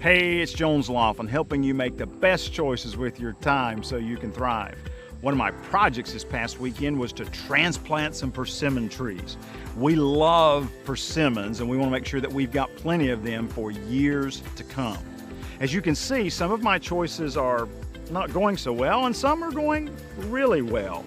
Hey, it's Loflin, helping you make the best choices with your time so you can thrive. One of my projects this past weekend was to transplant some persimmon trees. We love persimmons and we want to make sure that we've got plenty of them for years to come. As you can see, some of my choices are not going so well and some are going really well.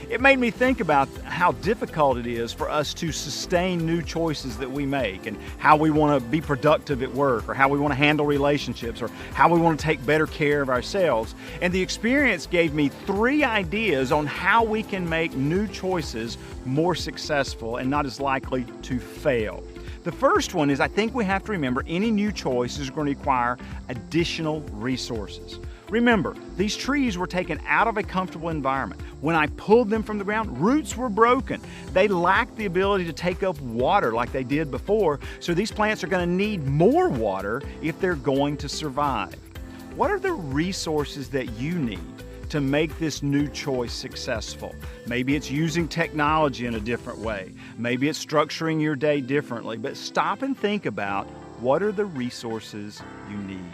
It made me think about how difficult it is for us to sustain new choices that we make and how we want to be productive at work or how we want to handle relationships or how we want to take better care of ourselves. And the experience gave me 3 ideas on how we can make new choices more successful and not as likely to fail. The first one is I think we have to remember any new choice is going to require additional resources. Remember, these trees were taken out of a comfortable environment. When I pulled them from the ground, roots were broken. They lacked the ability to take up water like they did before, so these plants are going to need more water if they're going to survive. What are the resources that you need to make this new choice successful? Maybe it's using technology in a different way. Maybe it's structuring your day differently, but stop and think about what are the resources you need.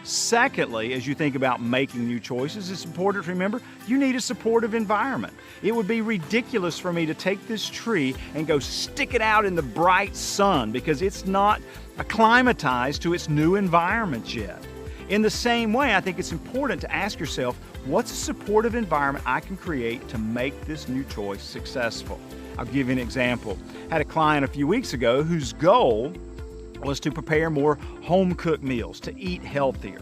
Secondly, as you think about making new choices, it's important to remember you need a supportive environment. It would be ridiculous for me to take this tree and go stick it out in the bright sun because it's not acclimatized to its new environment yet. In the same way, I think it's important to ask yourself, what's a supportive environment I can create to make this new choice successful? I'll give you an example. I had a client a few weeks ago whose goal was to prepare more home-cooked meals, to eat healthier.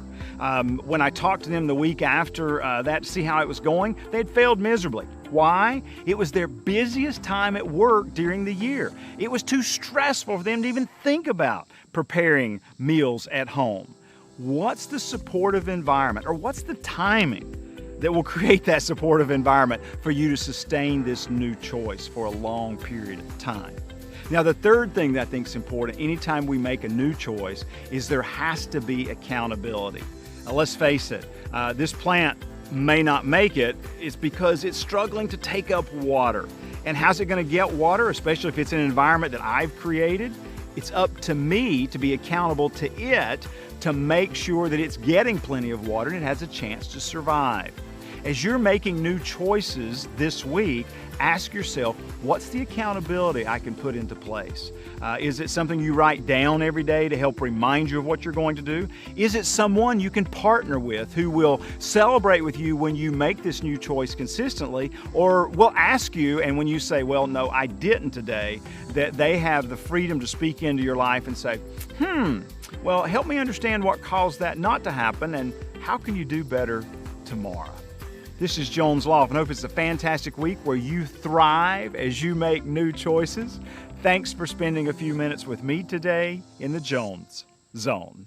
When I talked to them the week after that to see how it was going, they had failed miserably. Why? It was their busiest time at work during the year. It was too stressful for them to even think about preparing meals at home. What's the supportive environment, or what's the timing that will create that supportive environment for you to sustain this new choice for a long period of time? Now, the third thing that I think is important anytime we make a new choice is there has to be accountability. Now, let's face it, this plant may not make it. It's because it's struggling to take up water. And how's it going to get water, especially if it's in an environment that I've created? It's up to me to be accountable to it to make sure that it's getting plenty of water and it has a chance to survive. As you're making new choices this week, ask yourself, what's the accountability I can put into place? Is it something you write down every day to help remind you of what you're going to do? Is it someone you can partner with who will celebrate with you when you make this new choice consistently, or will ask you, and when you say, well, no, I didn't today, that they have the freedom to speak into your life and say, well, help me understand what caused that not to happen and how can you do better tomorrow? This is Jones Loflin. I hope it's a fantastic week where you thrive as you make new choices. Thanks for spending a few minutes with me today in the Jones Zone.